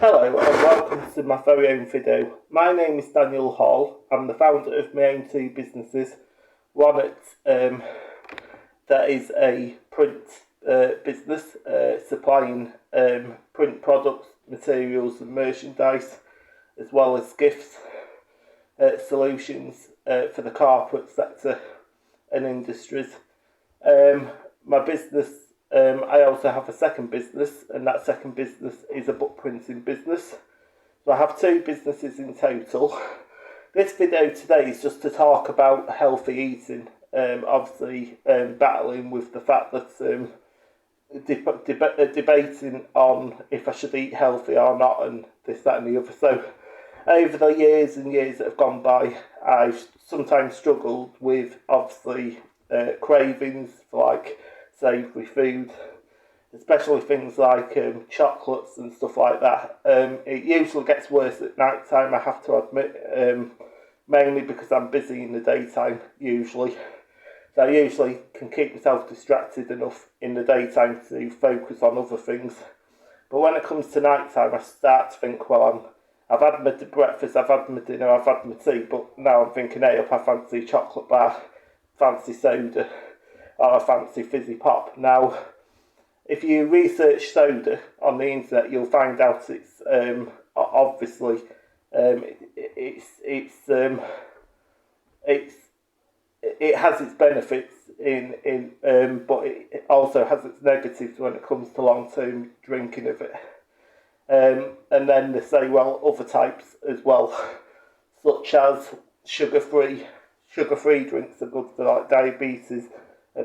Hello and welcome to my very own video. My name is Daniel Hall. I'm the founder of my own two businesses. One that is a print business supplying print products, materials and merchandise, as well as gifts solutions for the corporate sector and industries. My business, I also have a second business, and that second business is a book printing business. So I have two businesses in total. This video today is just to talk about healthy eating. Obviously, battling with the fact that debating on if I should eat healthy or not, and this, that, and the other. So, over the years and years that have gone by, I've sometimes struggled with obviously cravings for like savoury food, especially things like chocolates and stuff like that. It usually gets worse at night time, I have to admit, mainly because I'm busy in the daytime usually. So I usually can keep myself distracted enough in the daytime to focus on other things. But when it comes to night time, I start to think, well, I've had my breakfast, I've had my dinner, I've had my tea, but now I'm thinking, hey, I fancy a chocolate bar, fancy soda, or a fancy fizzy pop. Now, if you research soda on the internet, you'll find out it's obviously it has its benefits but it also has its negatives when it comes to long-term drinking of it. And then they say, well, other types as well, such as sugar-free drinks are good for like diabetes.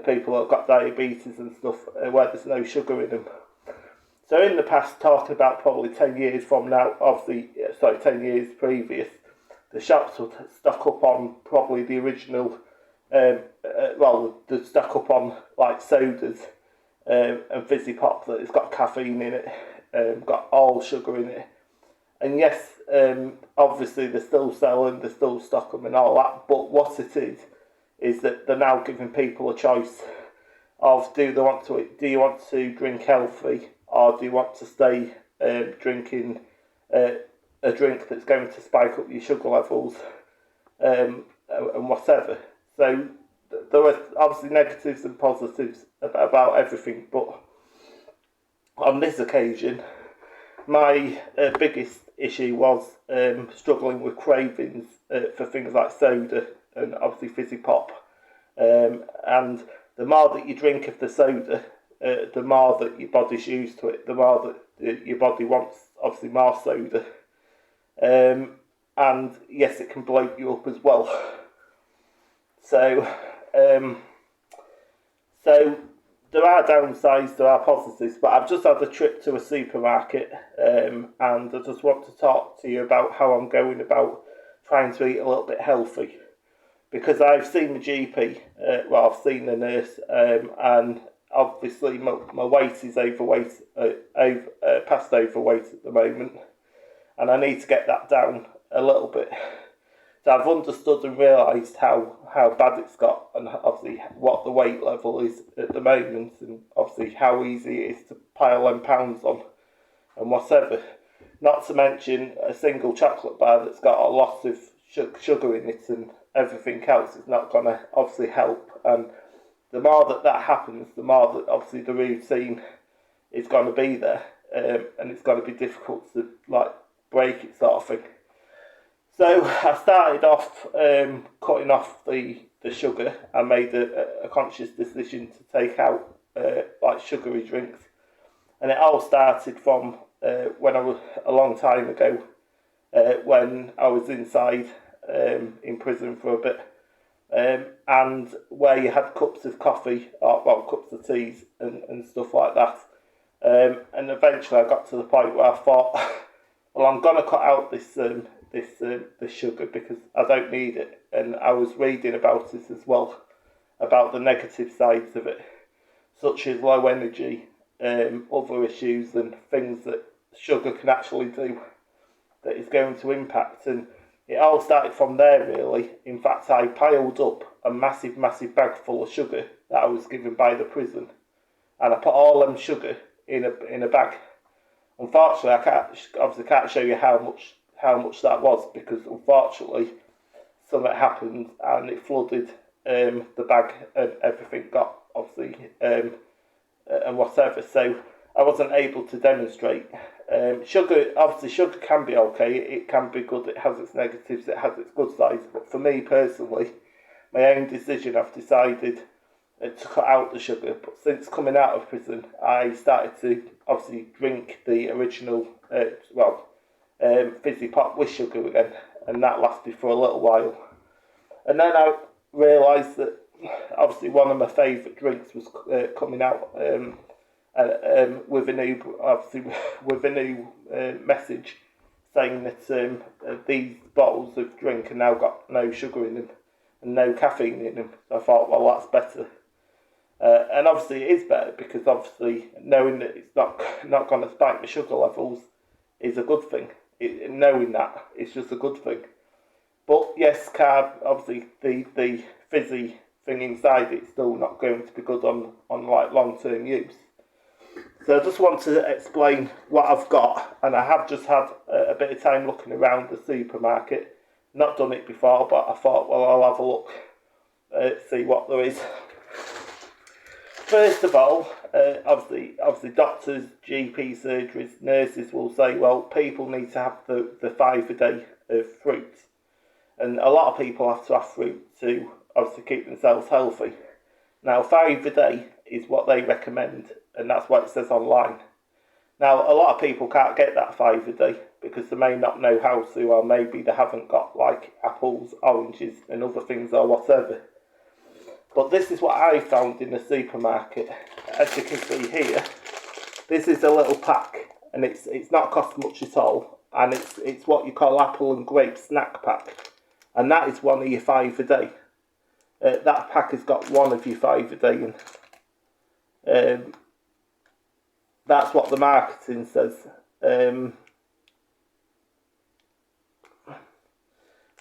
People that have got diabetes and stuff where there's no sugar in them. So in the past, talking about probably 10 years from now, 10 years previous, the shops would stock up on probably the original, they'd stock up on like sodas and fizzy pop that has got caffeine in it, got all sugar in it. And yes, obviously they're still selling, they're still stocking them and all that, but what it is that they're now giving people a choice of do you want to drink healthy, or do you want to stay drinking a drink that's going to spike up your sugar levels and whatever. So there are obviously negatives and positives about everything, but on this occasion my biggest issue was struggling with cravings for things like soda and obviously fizzy pop, and the more that you drink of the soda, the more that your body's used to it, the more that your body wants obviously more soda, and yes, it can bloat you up as well. So there are downsides, there are positives, but I've just had a trip to a supermarket, and I just want to talk to you about how I'm going about trying to eat a little bit healthy. Because I've seen the GP, I've seen the nurse, and obviously my weight is overweight, past overweight at the moment, and I need to get that down a little bit. So I've understood and realised how bad it's got, and obviously what the weight level is at the moment, and obviously how easy it is to pile them pounds on, and whatever. Not to mention a single chocolate bar that's got a lot of sugar in it and everything else is not going to obviously help. And the more that happens, the more that obviously the routine is going to be there, and it's going to be difficult to like break it, sort of thing. So I started off cutting off the sugar. I made a conscious decision to take out like sugary drinks, and it all started from when I was a long time ago, when I was inside in prison for a bit, and where you had cups of coffee, or cups of teas and stuff like that, and eventually I got to the point where I thought, well, I'm gonna cut out this sugar because I don't need it. And I was reading about it as well, about the negative sides of it, such as low energy, other issues and things that sugar can actually do that is going to impact. And it all started from there, really. In fact, I piled up a massive bag full of sugar that I was given by the prison, and I put all them sugar in a bag Unfortunately, I can't show you how much that was, because unfortunately something happened and it flooded the bag, and everything got obviously and whatever. So I wasn't able to demonstrate. Sugar can be okay. It can be good. It has its negatives. It has its good sides. But for me personally, my own decision, I've decided to cut out the sugar. But since coming out of prison, I started to obviously drink the original, fizzy pop with sugar again, and that lasted for a little while. And then I realised that obviously one of my favourite drinks was coming out, with a new message saying that these bottles of drink have now got no sugar in them and no caffeine in them. So I thought, well, that's better. And obviously it is better, because obviously knowing that it's not going to spike my sugar levels is a good thing. Knowing that, it's just a good thing. But yes, carb, obviously the fizzy thing inside it's still not going to be good on like long-term use. So I just want to explain what I've got, and I have just had a bit of time looking around the supermarket. Not done it before, but I thought, well, I'll have a look, see what there is. First of all, obviously doctors, GP surgeries, nurses will say, well, people need to have the 5 a day of fruit. And a lot of people have to have fruit to obviously keep themselves healthy. Now, 5 a day is what they recommend, and that's what it says online. Now, a lot of people can't get that 5 a day because they may not know how to, or maybe they haven't got like apples, oranges, and other things or whatever. But this is what I found in the supermarket. As you can see here, this is a little pack, and it's not cost much at all, and it's what you call apple and grape snack pack, and that is one of your 5 a day. That pack has got one of your 5 a day in. That's what the marketing says. So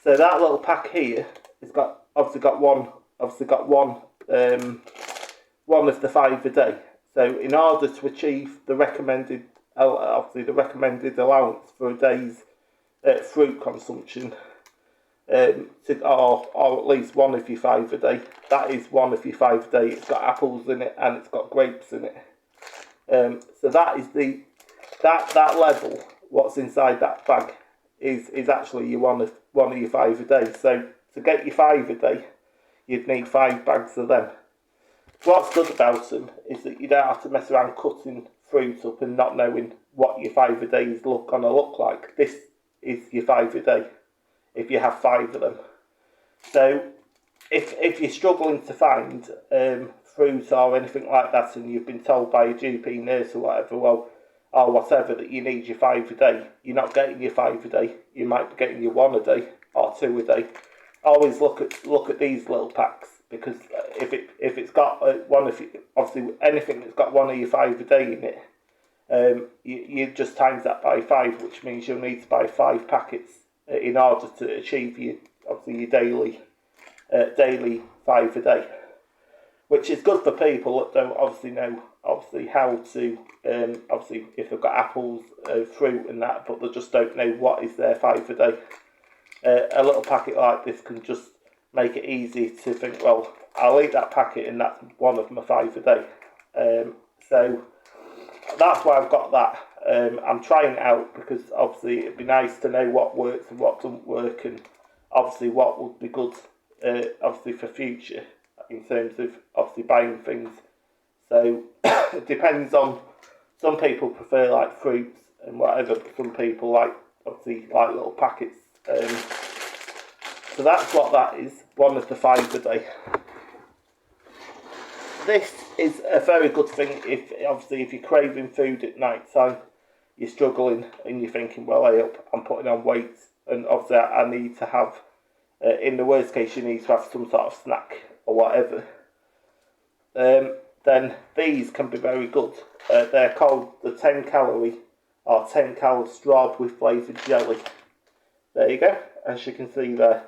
that little pack here has got one of the 5 a day. So in order to achieve the recommended allowance for a day's fruit consumption, or at least one of your 5 a day, that is one of your 5 a day. It's got apples in it and it's got grapes in it. So that is that level. What's inside that bag is actually your one of your 5 a day. So to get your 5 a day, you'd need 5 bags of them. What's good about them is that you don't have to mess around cutting fruit up and not knowing what your 5 a day is gonna look like. This is your 5 a day if you have 5 of them. So if you're struggling to find fruit or anything like that, and you've been told by a GP nurse or whatever, or whatever, that you need your 5 a day, you're not getting your 5 a day. You might be getting your 1 a day or 2 a day. Always look at these little packs, because if it's got obviously anything that's got one of your 5 a day in it, you just times that by 5, which means you'll need to buy 5 packets in order to achieve your daily 5 a day, which is good for people that don't obviously know how to if they've got apples, fruit and that, but they just don't know what is their 5 a day. A little packet like this can just make it easy to think, well, I'll eat that packet and that's one of my 5 a day. So that's why I've got that. I'm trying it out because obviously it'd be nice to know what works and what doesn't work, and obviously what would be good for future in terms of obviously buying things. So it depends on, some people prefer like fruits and whatever, but some people like little packets. So that's what that is, one of the 5 a day. This is a very good thing if you're craving food at night time, you're struggling and you're thinking, well, I'm putting on weight, and obviously I need to have, in the worst case, you need to have some sort of snack or whatever. Then these can be very good. They're called the 10 calorie or 10 cal strawberry flavoured jelly. There you go, as you can see there.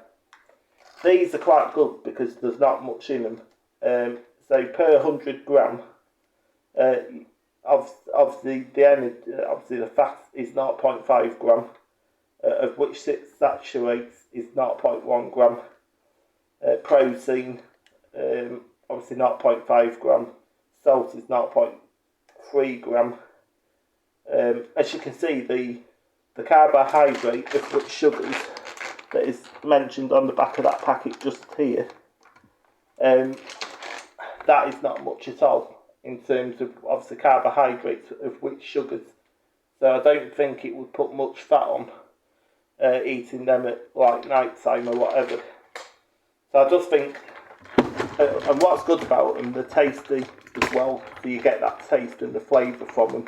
These are quite good because there's not much in them. So per 100 gram, obviously the fat is 0.5 gram, of which saturates is 0.1 gram. Protein, obviously 0.5 gram. Salt is 0.3 gram. As you can see, the carbohydrate, of which sugars, that is mentioned on the back of that packet just here, that is not much at all in terms of obviously carbohydrates, of which sugars. So I don't think it would put much fat on eating them at like night time or whatever. So I just think, and what's good about them, they're tasty as well. So you get that taste and the flavour from them.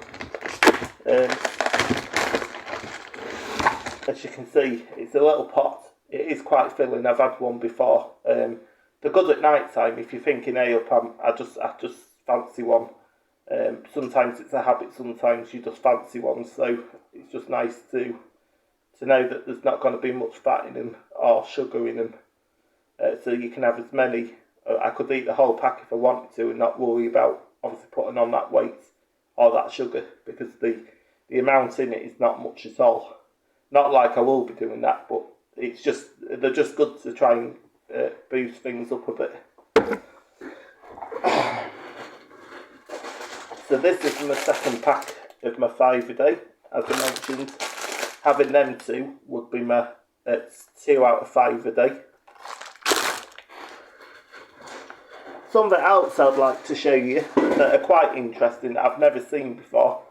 As you can see, it's a little pot. It is quite filling. I've had one before. They're good at night time. If you're thinking, hey up, I just fancy one. Sometimes it's a habit. Sometimes you just fancy one. So it's just nice to know that there's not going to be much fat in them or sugar in them. So you can have as many. I could eat the whole pack if I wanted to, and not worry about obviously putting on that weight or that sugar, because the amount in it is not much at all. Not like I will be doing that, but they're just good to try and boost things up a bit. So this is my second pack of my 5 a day. As I mentioned, having them two would be my 2 out of 5 a day. Something else I'd like to show you that are quite interesting that I've never seen before.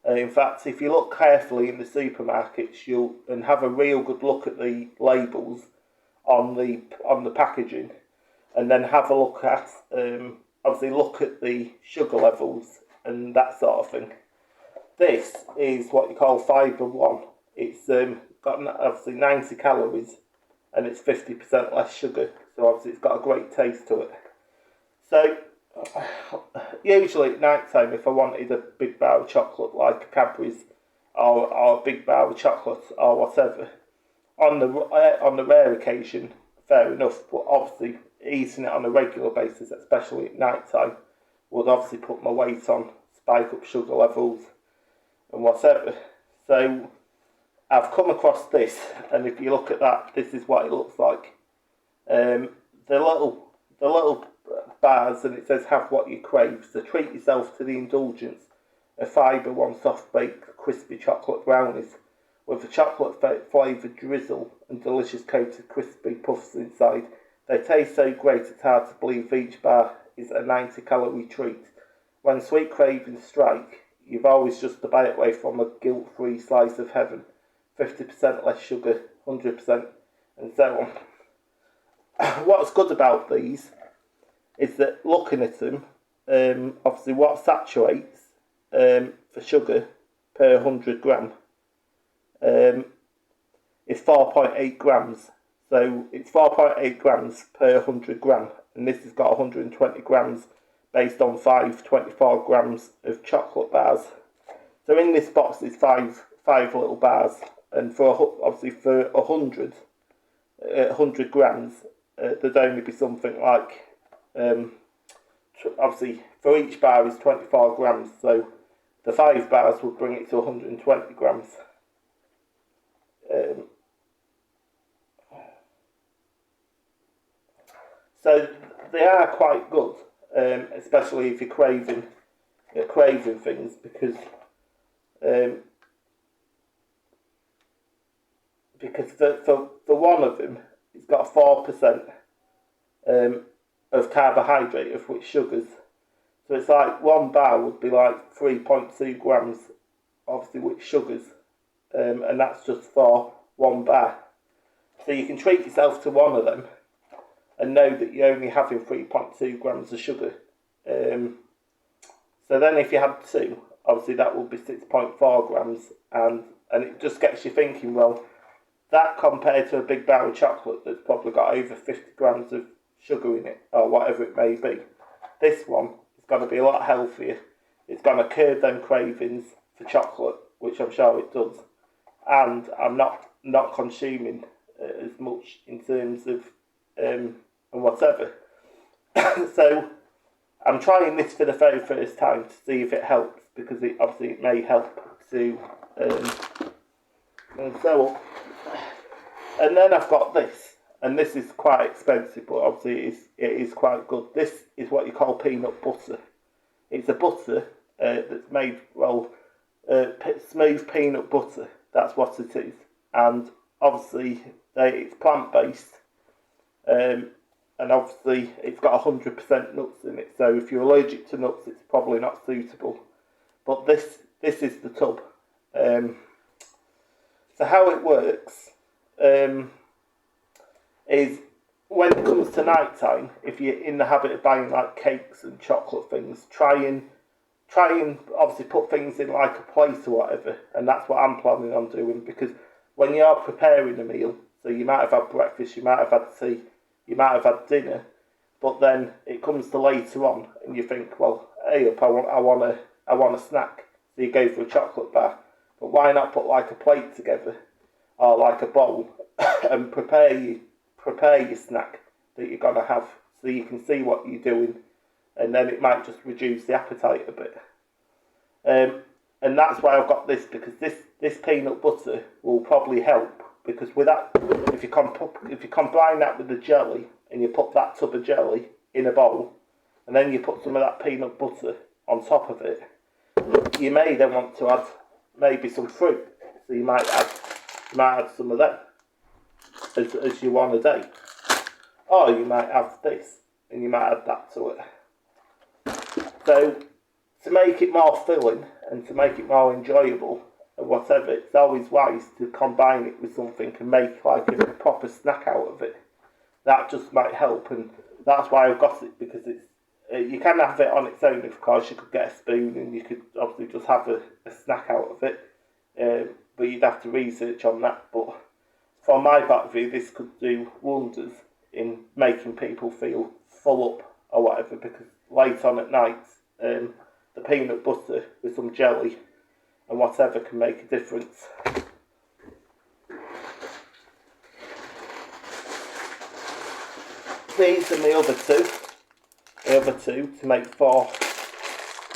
In fact, if you look carefully in the supermarkets, and have a real good look at the labels on the packaging, and then have a look at obviously look at the sugar levels and that sort of thing. This is what you call Fibre One. It's got obviously 90 calories and it's 50% less sugar. So obviously it's got a great taste to it. So usually at night time, if I wanted a big bar of chocolate like a Cadbury's or a big bar of chocolate or whatever, on the rare occasion, fair enough, but obviously eating it on a regular basis, especially at night time, would obviously put my weight on, spike up sugar levels and whatever. So I've come across this, and if you look at that, this is what it looks like. The little bars, and it says have what you crave. So treat yourself to the indulgence of Fibre One soft baked crispy chocolate brownies with a chocolate flavoured drizzle and delicious coated crispy puffs inside. They taste so great it's hard to believe each bar is a 90 calorie treat. When sweet cravings strike, you've always just a bite away from a guilt-free slice of heaven. 50% less sugar, 100%, and so on. What's good about these is that looking at them, obviously what saturates for sugar per 100 gram is 4.8 grams. So it's 4.8 grams per 100 gram, and this has got 120 grams based on 24 grams of chocolate bars. So in this box is five little bars, and obviously for 100 grams, there'd only be something like, obviously for each bar is 24 grams, so the 5 bars would bring it to 120 grams. So they are quite good, especially if you're craving things, because for one of them, it's got 4% of carbohydrate, of which sugars. So it's like one bar would be like 3.2 grams, obviously, which sugars, and that's just for one bar. So you can treat yourself to one of them and know that you're only having 3.2 grams of sugar. So then if you had 2, obviously that would be 6.4 grams, and it just gets you thinking, well, that compared to a big bar of chocolate that's probably got over 50 grams of sugar in it, or whatever it may be, this one is going to be a lot healthier. It's going to curb them cravings for chocolate, which I'm sure it does, and I'm not consuming as much in terms of and whatever. So I'm trying this for the very first time to see if it helps, because it may help to and so. And then I've got this, and this is quite expensive, but obviously it is quite good. This is what you call peanut butter. It's a butter that's made, smooth peanut butter. That's what it is. And obviously it's plant-based, and obviously it's got 100% nuts in it. So if you're allergic to nuts, it's probably not suitable. But this is the tub. So how it works is, when it comes to night time, if you're in the habit of buying like cakes and chocolate things, try and obviously put things in like a plate or whatever, and that's what I'm planning on doing, because when you are preparing a meal, so you might have had breakfast, you might have had tea, you might have had dinner, but then it comes to later on and you think, well, hey up, I want a snack, so you go for a chocolate bar. But why not put like a plate together or like a bowl and prepare your snack that you're gonna have, so you can see what you're doing, and then it might just reduce the appetite a bit. And that's why I've got this, because this peanut butter will probably help, because with that, if you combine that with the jelly and you put that tub of jelly in a bowl, and then you put some of that peanut butter on top of it, you may then want to add maybe some fruit, so you might add some of that as you want a day, or you might have this and you might add that to it. So to make it more filling and to make it more enjoyable and whatever, it's always wise to combine it with something and make like a proper snack out of it. That just might help, and that's why I've got it, because it's you can have it on its own, of course. You could get a spoon and you could obviously just have a snack out of it, but you'd have to research on that. But from my point of view, this could do wonders in making people feel full up or whatever, because late on at night, the peanut butter with some jelly and whatever can make a difference. These are my other two to make four,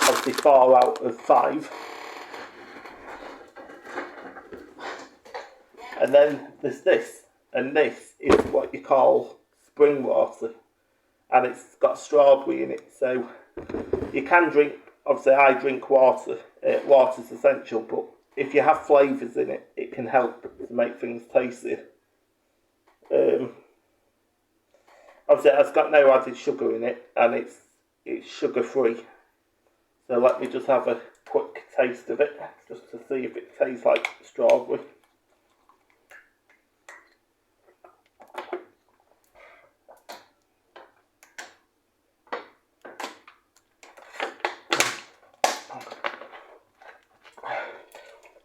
obviously 4 out of 5. And then there's this, and this is what you call spring water, and it's got strawberry in it, so you can drink, obviously I drink water, water's essential, but if you have flavours in it, it can help to make things tastier. Obviously it's got no added sugar in it, and it's sugar free, so let me just have a quick taste of it, just to see if it tastes like strawberry.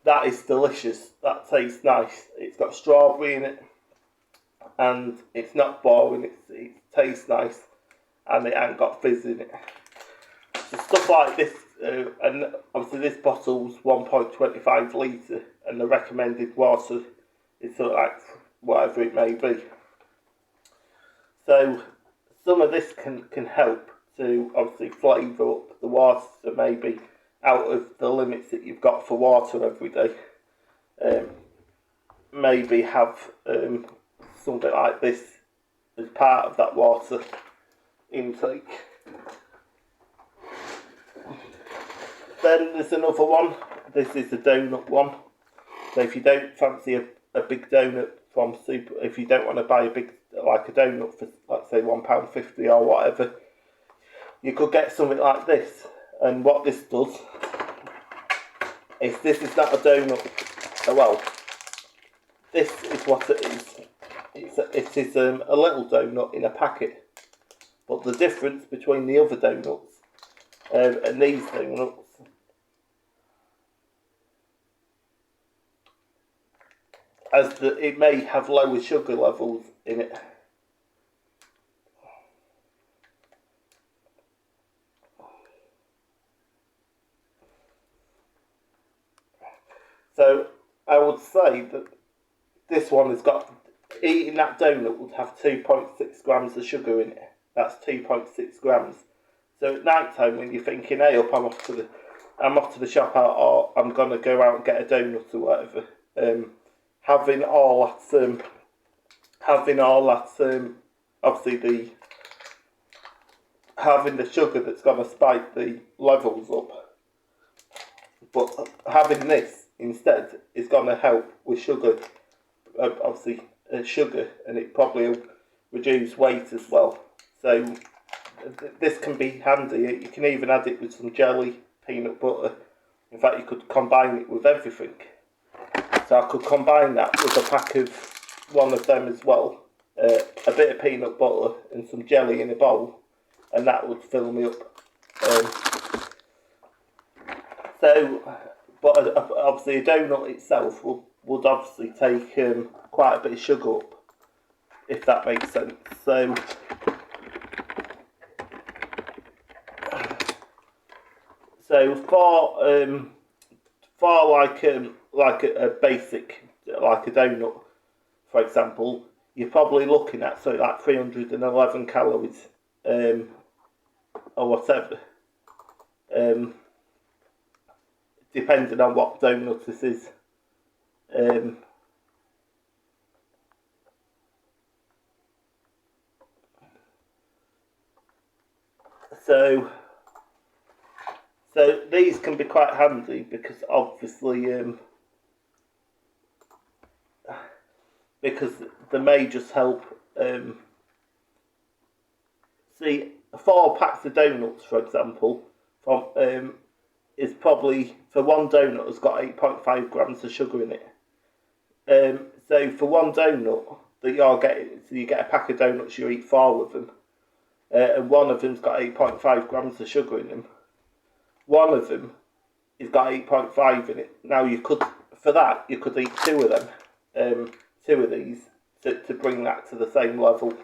That is delicious. That tastes nice. It's got strawberry in it, and it's not boring. It tastes nice, and it ain't got fizz in it. So stuff like this, and obviously this bottle's 1.25 litre, and the recommended water is sort of like whatever it may be. So some of this can help to obviously flavour up the water, so maybe out of the limits that you've got for water every day, maybe have something like this as part of that water intake. Then there's another one. This is the donut one. So if you don't fancy a big donut from super, if you don't want to buy a donut for, let's say, £1.50 or whatever, you could get something like this. And what this does is, this is not a donut. Well, this is what it is. It is a little donut in a packet. But the difference between the other donuts and these donuts as it may have lower sugar levels in it. So I would say that this one has got, eating that donut would have 2.6 grams of sugar in it. That's 2.6 grams. So at night time, when you're thinking, "Hey, up, I'm off to the shop, or I'm gonna go out and get a donut or whatever," having all that, obviously having the sugar that's gonna spike the levels up, but having this instead is gonna help with sugar, obviously sugar, and it probably will reduce weight as well. So this can be handy. You can even add it with some jelly, peanut butter. In fact, you could combine it with everything. So I could combine that with a pack of one of them as well, a bit of peanut butter and some jelly in a bowl, and that would fill me up. But obviously a donut itself would obviously take quite a bit of sugar up, if that makes sense. So for like a basic, like a donut, for example, you're probably looking at like 311 calories, or whatever, depending on what donut this is. So these can be quite handy because obviously because they may just help. See, 4 packs of donuts, for example, from is probably, for one donut has got 8.5 grams of sugar in it. So for one donut that you're getting, so you get a pack of donuts, you eat 4 of them, and one of them's got 8.5 grams of sugar in them. One of them has got 8.5 in it. Now you could eat 2 of them, 2 of these to bring that to the same level.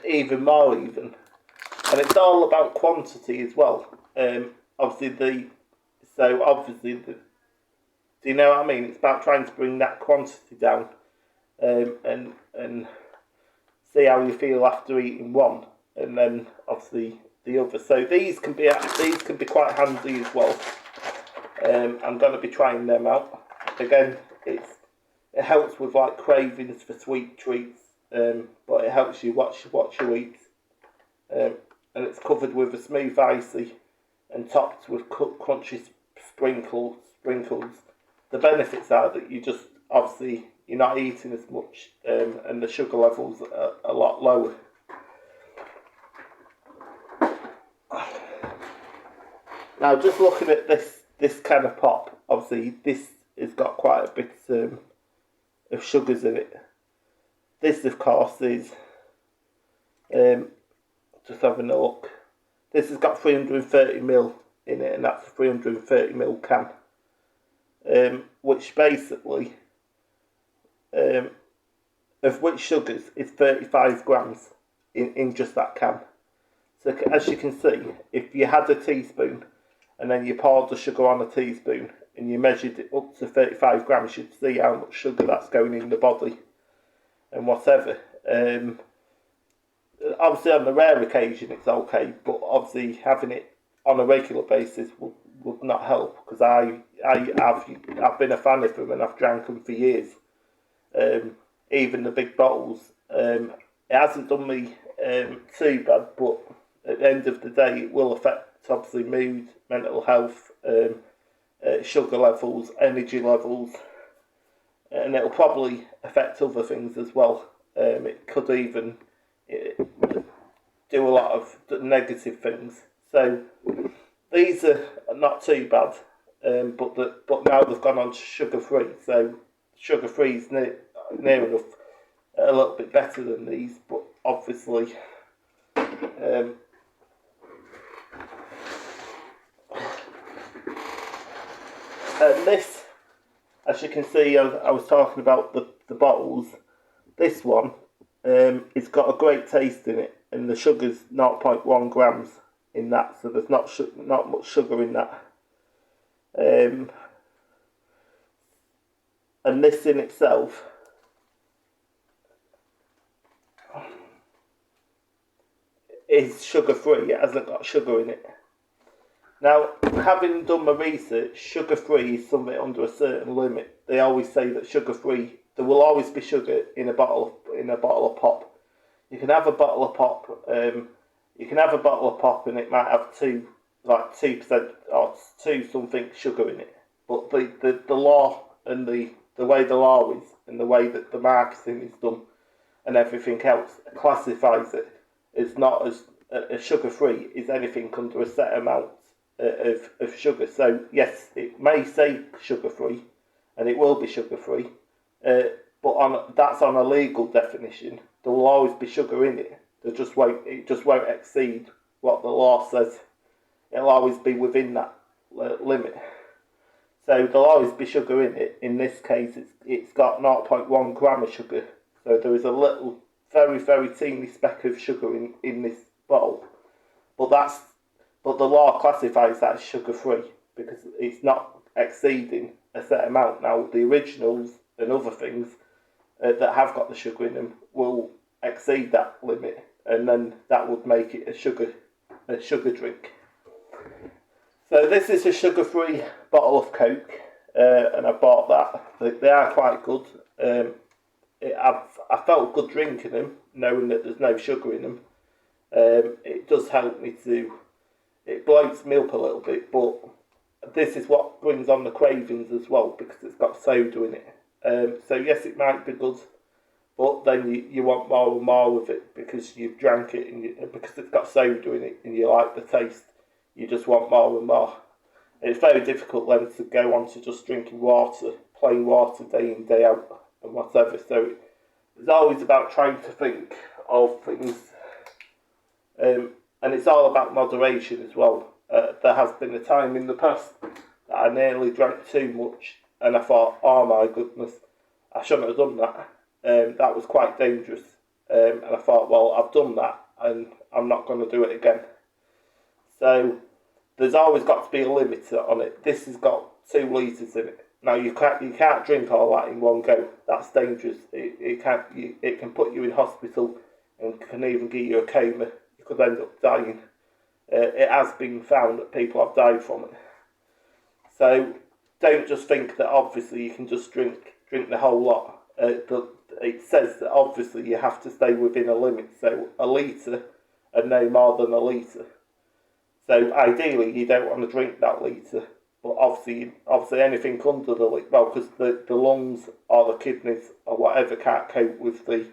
Even more even, and it's all about quantity as well. Obviously do you know what I mean? It's about trying to bring that quantity down, and see how you feel after eating one, and then obviously the other. So these can be quite handy as well. I'm going to be trying them out again. It helps with like cravings for sweet treats, but it helps you watch you eat, and it's covered with a smooth icy and topped with crunchy sprinkles. The benefits are that you're not eating as much, and the sugar levels are a lot lower. Now, just looking at this kind of pop, obviously this has got quite a bit of sugars in it. This, of course, is just having a look. This has got 330ml in it, and that's a 330ml can. Which basically, of which sugars is 35 grams in just that can. So as you can see, if you had a teaspoon and then you poured the sugar on a teaspoon and you measured it up to 35 grams, you'd see how much sugar that's going in the body and whatever. Obviously on the rare occasion it's okay, but obviously having it on a regular basis would not help, because I've been a fan of them and I've drank them for years. Even the big bottles. It hasn't done me too bad, but at the end of the day it will affect obviously mood, mental health, sugar levels, energy levels, and it'll probably affect other things as well. It could even do a lot of negative things. So these are not too bad, but now they've gone on to sugar-free. So sugar-free is near enough a little bit better than these, but obviously this, as you can see, I was talking about the bottles. This one, it's got a great taste in it, and the sugar's 0.1 grams in that, so there's not much sugar in that. and this in itself is sugar free. It hasn't got sugar in it. Now, having done my research, sugar free is something under a certain limit. They always say that sugar free, there will always be sugar in a bottle of pop. You can have a bottle of pop. You can have a bottle of pop, and it might have 2% or 2 something sugar in it. But the law and the way the law is and the way that the marketing is done and everything else classifies it as not as sugar free is anything under a set amount of sugar. So yes, it may say sugar free, and it will be sugar free, but that's on a legal definition. There will always be sugar in it. It just won't exceed what the law says. It'll always be within that limit. So there'll always be sugar in it. In this case, it's got 0.1 gram of sugar. So there is a little, very, very teeny speck of sugar in this bottle. But the law classifies that as sugar free because it's not exceeding a set amount. Now the originals and other things that have got the sugar in them will exceed that limit, and then that would make it a sugar drink. So this is a sugar-free bottle of Coke, and I bought that. They are quite good. I felt good drinking them, knowing that there's no sugar in them. It does help me it bloats me up a little bit, but this is what brings on the cravings as well, because it's got soda in it. So yes, it might be good, but then you want more and more of it because you've drank it, and because it's got soda in it and you like the taste. You just want more and more. It's very difficult then to go on to just drinking water, plain water day in, day out, and whatever. So it's always about trying to think of things, and it's all about moderation as well. There has been a time in the past that I nearly drank too much, and I thought, oh my goodness, I shouldn't have done that. That was quite dangerous, and I thought, well, I've done that, and I'm not going to do it again. So there's always got to be a limit on it. This has got 2 litres in it. Now you can't drink all that in one go. That's dangerous. It can put you in hospital and can even give you a coma. You could end up dying. It has been found that people have died from it. So don't just think that obviously you can just drink the whole lot. It says that obviously you have to stay within a limit. So a litre and no more than a litre. So ideally, you don't want to drink that litre, but obviously anything under the litre, well, because the lungs or the kidneys or whatever can't cope with the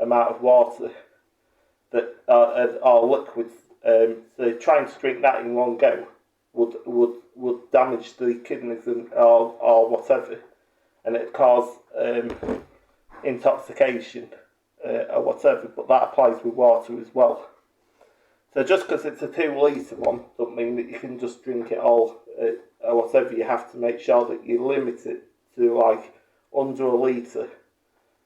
amount of water that are liquids. So trying to drink that in one go would damage the kidneys or whatever, and it'd cause intoxication or whatever. But that applies with water as well. So just because it's a 2 litre one doesn't mean that you can just drink it all or whatever. You have to make sure that you limit it to like under a litre,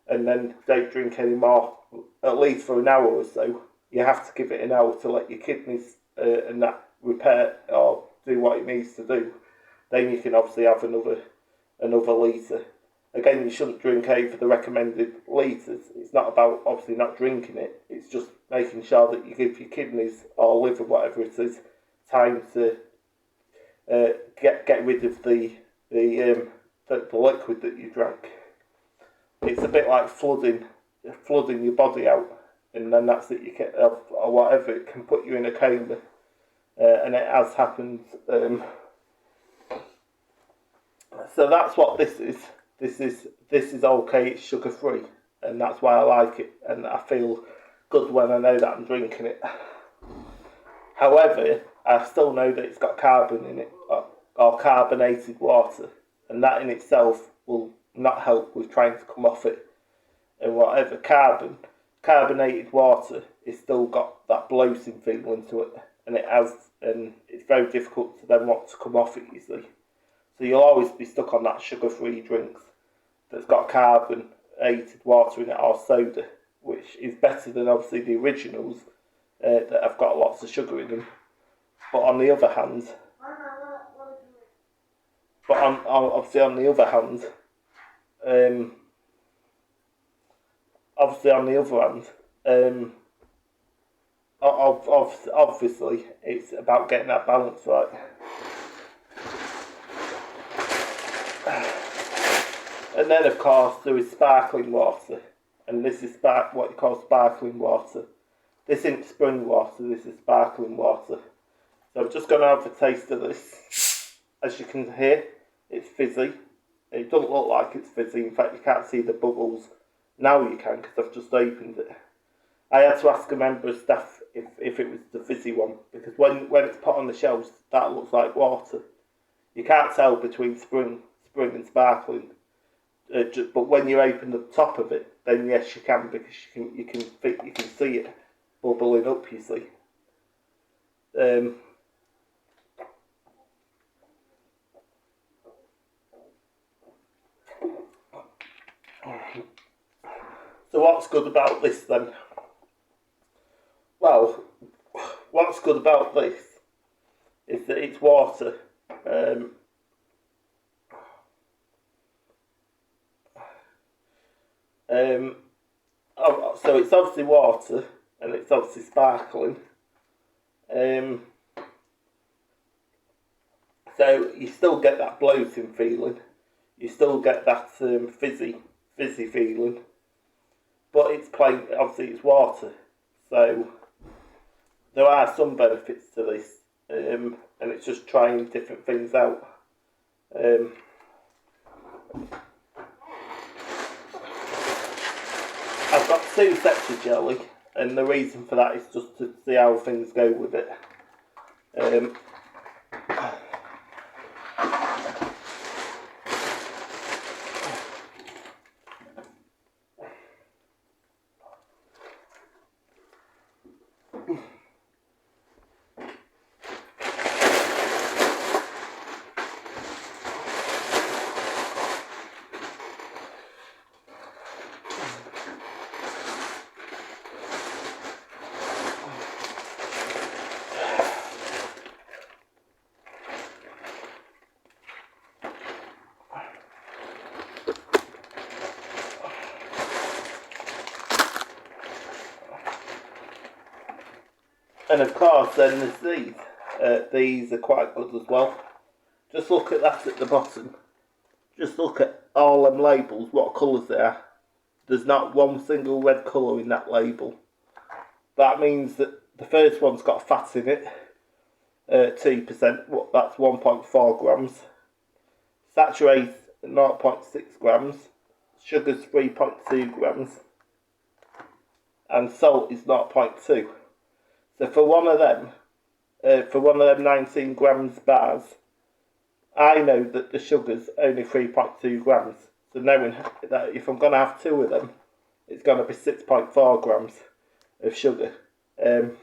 and then don't drink any more, at least for an hour or so. You have to give it an hour to let your kidneys and that repair or do what it needs to do. Then you can obviously have another litre. Again, you shouldn't drink over the recommended litres. It's not about obviously not drinking it. It's just making sure that you give your kidneys or liver, whatever it is, time to get rid of the liquid that you drank. It's a bit like flooding your body out, and then that's it. You get or whatever. It can put you in a coma, and it has happened. So that's what this is. This is okay. It's sugar free, and that's why I like it, and I feel good when I know that I'm drinking it. However, I still know that it's got carbon in it, or carbonated water, and that in itself will not help with trying to come off it. And whatever carbonated water, it's still got that bloating feeling to it, and it's very difficult to then want to come off it easily. So you'll always be stuck on that sugar-free drinks that's got carbonated water in it or soda, which is better than obviously the originals that have got lots of sugar in them. But on the other hand, But obviously on the other hand, um, obviously it's about getting that balance right. And then of course there is sparkling water, and this is what you call sparkling water. This isn't spring water, this is sparkling water. So I'm just going to have a taste of this. As you can hear, it's fizzy. It doesn't look like it's fizzy, in fact you can't see the bubbles. Now you can, because I've just opened it. I had to ask a member of staff if it was the fizzy one, because when it's put on the shelves, that looks like water. You can't tell between spring and sparkling. But when you open the top of it, then yes, you can, because you can see it bubbling up. You see. So what's good about this then? Well, what's good about this is that it's water. So it's obviously water, and it's obviously sparkling. So you still get that bloating feeling. You still get that fizzy feeling. But it's plain, obviously it's water. So there are some benefits to this. And it's just trying different things out. I've got 2 sets of jelly, and the reason for that is just to see how things go with it. And of course, then there's these. These are quite good as well. Just look at that at the bottom. Just look at all them labels, what colours they are. There's not one single red colour in that label. That means that the first one's got fat in it, 2%, that's 1.4 grams. Saturated 0.6 grams. Sugar's 3.2 grams. And salt is 0.2. So for one of them 19 grams bars, I know that the sugar's only 3.2 grams. So knowing that if I'm going to have 2 of them, it's going to be 6.4 grams of sugar. So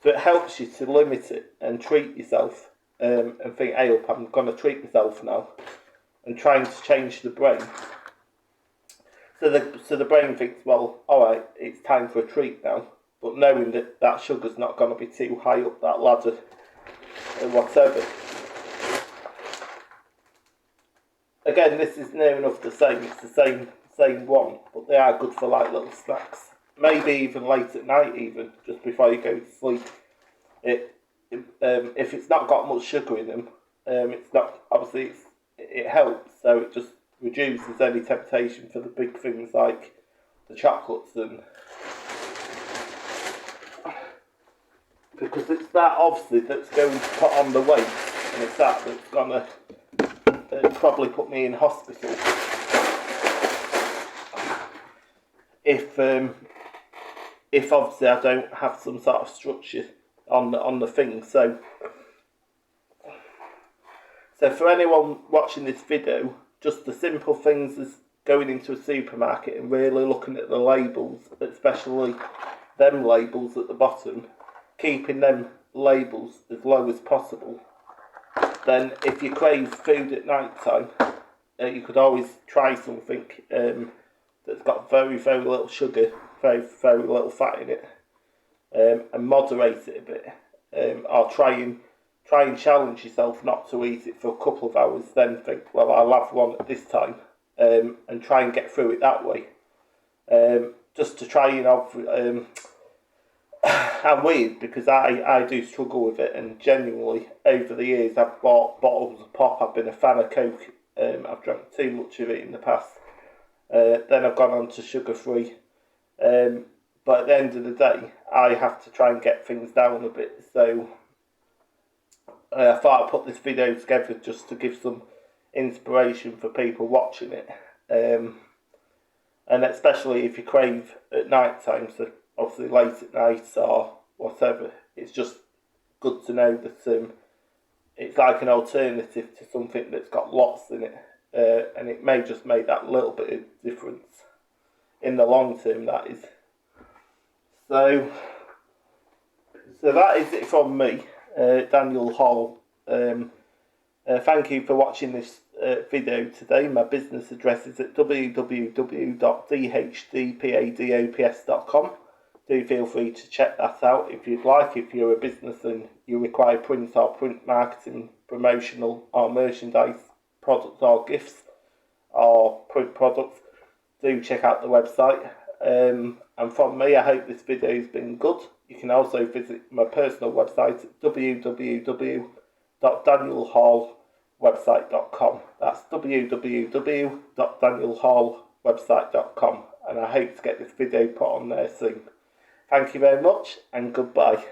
it helps you to limit it and treat yourself, and think, hey up, I'm going to treat myself now, and trying to change the brain. So the brain thinks, well, alright, it's time for a treat now. But knowing that that sugar's not going to be too high up that ladder, or whatever. Again, this is near enough the same. It's the same one, but they are good for like little snacks. Maybe even late at night, even just before you go to sleep. If it's not got much sugar in them, it's not obviously it helps. So it just reduces any temptation for the big things like the chocolates, and because it's that obviously that's going to put on the weight, and it's that's going to probably put me in hospital if obviously I don't have some sort of structure on the thing. So for anyone watching this video, just the simple things as going into a supermarket and really looking at the labels, especially them labels at the bottom, keeping them labels as low as possible. Then if you crave food at night time, you could always try something that's got very, very little sugar, very, very little fat in it, and moderate it a bit, or try try and challenge yourself not to eat it for a couple of hours, then think, well, I'll have one at this time, and try and get through it that way. Just to try and I'm weird because I do struggle with it, and genuinely over the years I've bought bottles of pop. I've been a fan of Coke. I've drank too much of it in the past. Then I've gone on to sugar free. But at the end of the day, I have to try and get things down a bit. So I thought I'd put this video together just to give some inspiration for people watching it. And especially if you crave at night time, so obviously late at night or whatever, it's just good to know that it's like an alternative to something that's got lots in it. And it may just make that little bit of difference in the long term, that is. So that is it from me, Daniel Hall. Thank you for watching this video today. My business address is at www.dhdpadops.com. Do feel free to check that out if you'd like. If you're a business and you require print or print marketing, promotional or merchandise products or gifts or print products, do check out the website. And from me, I hope this video has been good. You can also visit my personal website at www.danielhallwebsite.com. That's www.danielhallwebsite.com. And I hope to get this video put on there soon. Thank you very much, and goodbye.